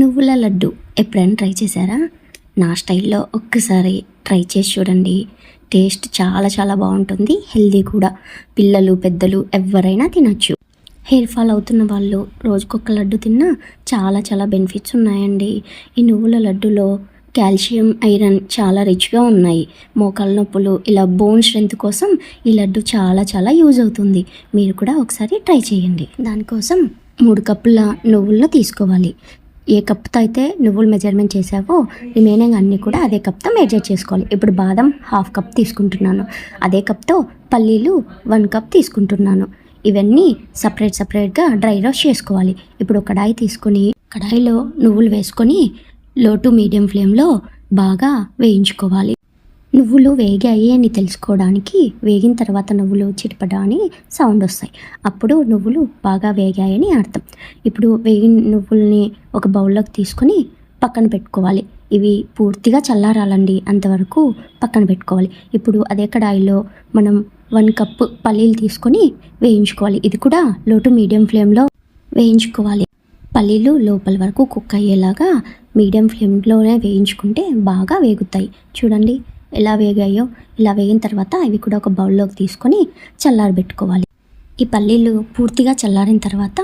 నువ్వుల లడ్డు ఎప్పుడైనా ట్రై చేశారా? నా స్టైల్లో ఒక్కసారి ట్రై చేసి చూడండి. టేస్ట్ చాలా చాలా బాగుంటుంది, హెల్దీ కూడా. పిల్లలు పెద్దలు ఎవరైనా తినచ్చు. హెయిర్ ఫాల్ అవుతున్న వాళ్ళు రోజుకొక లడ్డు తిన్నా చాలా చాలా బెనిఫిట్స్ ఉన్నాయండి. ఈ నువ్వుల లడ్డులో కాల్షియం, ఐరన్ చాలా రిచ్గా ఉన్నాయి. మోకాళ్ళ నొప్పులు, ఇలా బోన్ స్ట్రెంత్ కోసం ఈ లడ్డు చాలా చాలా యూజ్ అవుతుంది. మీరు కూడా ఒకసారి ట్రై చేయండి. దానికోసం 3 కప్పుల నువ్వులను తీసుకోవాలి. ఏ కప్తో అయితే నువ్వులు మెజర్మెంట్ చేసావో రిమైనింగ్ అన్నీ కూడా అదే కప్తో మెజర్ చేసుకోవాలి. ఇప్పుడు బాదం 1/2 కప్ తీసుకుంటున్నాను. అదే కప్తో పల్లీలు 1 కప్ తీసుకుంటున్నాను. ఇవన్నీ సపరేట్గా డ్రై రోస్ట్ చేసుకోవాలి. ఇప్పుడు కడాయి తీసుకొని కడాయిలో నువ్వులు వేసుకొని లో టు మీడియం ఫ్లేమ్లో బాగా వేయించుకోవాలి. నువ్వులు వేగాయి అని తెలుసుకోవడానికి వేగిన తర్వాత నువ్వులు చిటపడా అని సౌండ్ వస్తాయి. అప్పుడు నువ్వులు బాగా వేగాయని అర్థం. ఇప్పుడు వేగిన నువ్వుల్ని ఒక బౌల్లోకి తీసుకొని పక్కన పెట్టుకోవాలి. ఇవి పూర్తిగా చల్లారాలండి, అంతవరకు పక్కన పెట్టుకోవాలి. ఇప్పుడు అదే కడాయిలో మనం 1 కప్పు పల్లీలు తీసుకొని వేయించుకోవాలి. ఇది కూడా లో టు మీడియం ఫ్లేమ్లో వేయించుకోవాలి. పల్లీలు లోపల వరకు కుక్ అయ్యేలాగా మీడియం ఫ్లేమ్లోనే వేయించుకుంటే బాగా వేగుతాయి. చూడండి ఎలా వేగాయో. ఇలా వేగిన తర్వాత ఇవి కూడా ఒక బౌల్లోకి తీసుకొని చల్లారబెట్టుకోవాలి. ఈ పల్లీలు పూర్తిగా చల్లారిన తర్వాత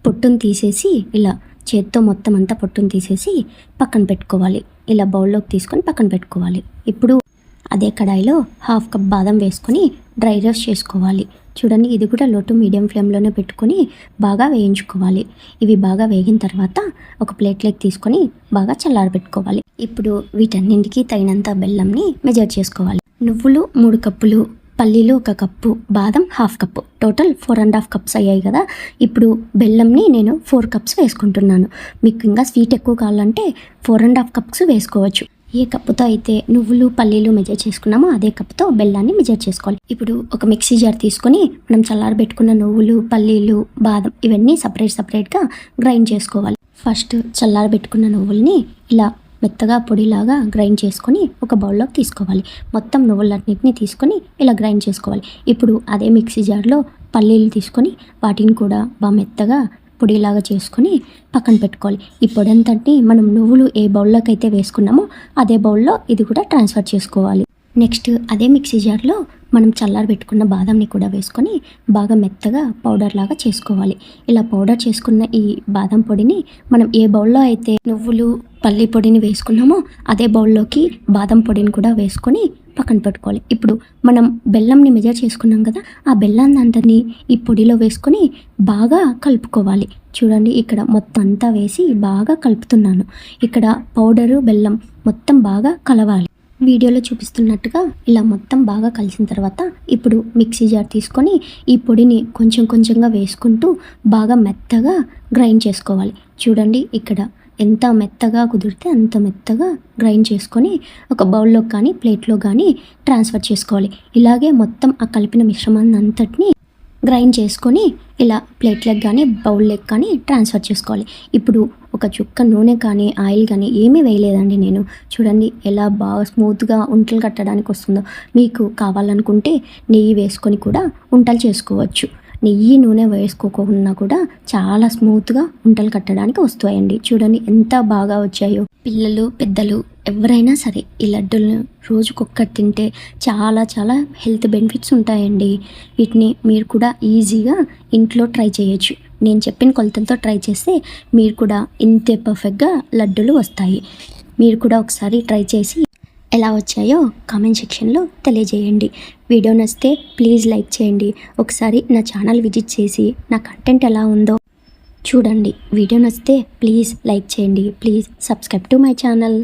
పొట్టును తీసేసి ఇలా చేత్తో మొత్తం అంతా పొట్టును తీసేసి పక్కన పెట్టుకోవాలి. ఇలా బౌల్లోకి తీసుకొని పక్కన పెట్టుకోవాలి. ఇప్పుడు అదే కడాయిలో 1/2 కప్ బాదం వేసుకొని డ్రై రోస్ట్ చేసుకోవాలి. చూడండి ఇది కూడా లో టు మీడియం ఫ్లేమ్లోనే పెట్టుకొని బాగా వేయించుకోవాలి. ఇవి బాగా వేగిన తర్వాత ఒక ప్లేట్లోకి తీసుకొని బాగా చల్లారబెట్టుకోవాలి. ఇప్పుడు వీటన్నింటికి తగినంత బెల్లంని మెజర్ చేసుకోవాలి. నువ్వులు 3 కప్పులు, పల్లీలు 1 కప్పు, బాదం 1/2 కప్పు, టోటల్ 4.5 కప్స్ అయ్యాయి కదా. ఇప్పుడు బెల్లంని నేను 4 కప్స్ వేసుకుంటున్నాను. మీకు ఇంకా స్వీట్ ఎక్కువ కావాలంటే 4.5 కప్స్ వేసుకోవచ్చు. ఏ కప్పుతో అయితే నువ్వులు పల్లీలు మెజర్ చేసుకున్నామో అదే కప్పుతో బెల్లాన్ని మెజర్ చేసుకోవాలి. ఇప్పుడు ఒక మిక్సీ జార్ తీసుకొని మనం చల్లారబెట్టుకున్న నువ్వులు, పల్లీలు, బాదం ఇవన్నీ సపరేట్గా గ్రైండ్ చేసుకోవాలి. ఫస్ట్ చల్లారబెట్టుకున్న నువ్వుల్ని ఇలా మెత్తగా పొడిలాగా గ్రైండ్ చేసుకొని ఒక బౌల్లోకి తీసుకోవాలి. మొత్తం నువ్వులన్నిటిని తీసుకొని ఇలా గ్రైండ్ చేసుకోవాలి. ఇప్పుడు అదే మిక్సీ జార్లో పల్లీలు తీసుకొని వాటిని కూడా బాగా మెత్తగా పొడిలాగా చేసుకొని పక్కన పెట్టుకోవాలి. ఈ పొడి అంతటి మనం నువ్వులు ఏ బౌల్లోకి అయితే వేసుకున్నామో అదే బౌల్లో ఇది కూడా ట్రాన్స్ఫర్ చేసుకోవాలి. నెక్స్ట్ అదే మిక్సీ జార్లో మనం చల్లారబెట్టుకున్న బాదంని కూడా వేసుకొని బాగా మెత్తగా పౌడర్ లాగా చేసుకోవాలి. ఇలా పౌడర్ చేసుకున్న ఈ బాదం పొడిని మనం ఏ బౌల్లో అయితే నువ్వులు పల్లి పొడిని వేసుకున్నామో అదే బౌల్లోకి బాదం పొడిని కూడా వేసుకొని పక్కన పెట్టుకోవాలి. ఇప్పుడు మనం బెల్లంని మెజర్ చేసుకున్నాం కదా, ఆ బెల్లాన్ని అంతని ఈ పొడిలో వేసుకొని బాగా కలుపుకోవాలి. చూడండి ఇక్కడ మొత్తం అంతా వేసి బాగా కలుపుతున్నాను. ఇక్కడ పౌడరు బెల్లం మొత్తం బాగా కలవాలి. వీడియోలో చూపిస్తున్నట్టుగా ఇలా మొత్తం బాగా కలిసిన తర్వాత ఇప్పుడు మిక్సీ జార్ తీసుకొని ఈ పొడిని కొంచెంగా వేసుకుంటూ బాగా మెత్తగా గ్రైండ్ చేసుకోవాలి. చూడండి ఇక్కడ ఎంత మెత్తగా కుదిరితే అంత మెత్తగా గ్రైండ్ చేసుకొని ఒక బౌల్లో కానీ ప్లేట్లో కానీ ట్రాన్స్ఫర్ చేసుకోవాలి. ఇలాగే మొత్తం ఆ కలిపిన మిశ్రమాన్ని అంతటిని గ్రైండ్ చేసుకొని ఇలా ప్లేట్లకు కానీ బౌల్లోకి కానీ ట్రాన్స్ఫర్ చేసుకోవాలి. ఇప్పుడు ఒక చుక్క నూనె కానీ ఆయిల్ కానీ ఏమీ వేయలేదండి నేను. చూడండి ఎలా బాగా స్మూత్గా ఉంటలు కట్టడానికి వస్తుందో. మీకు కావాలనుకుంటే నెయ్యి వేసుకొని కూడా ఉంటలు చేసుకోవచ్చు. నెయ్యి నూనె వేసుకోకుండా కూడా చాలా స్మూత్గా ఉంటలు కట్టడానికి వస్తాయండి. చూడండి ఎంత బాగా వచ్చాయో. పిల్లలు పెద్దలు ఎవరైనా సరే ఈ లడ్డూలను రోజుకొక్కటి తింటే చాలా చాలా హెల్త్ బెనిఫిట్స్ ఉంటాయండి. వీటిని మీరు కూడా ఈజీగా ఇంట్లో ట్రై చేయొచ్చు. నేను చెప్పిన కొలతలతో ట్రై చేస్తే మీరు కూడా ఇంతే పర్ఫెక్ట్గా లడ్డూలు వస్తాయి. మీరు కూడా ఒకసారి ట్రై చేసి ఎలా వచ్చాయో కామెంట్ సెక్షన్లో తెలియజేయండి. వీడియో నచ్చితే ప్లీజ్ లైక్ చేయండి. ఒకసారి నా ఛానల్ విజిట్ చేసి నా కంటెంట్ ఎలా ఉందో చూడండి. వీడియో నచ్చితే ప్లీజ్ లైక్ చేయండి. Please subscribe to my channel.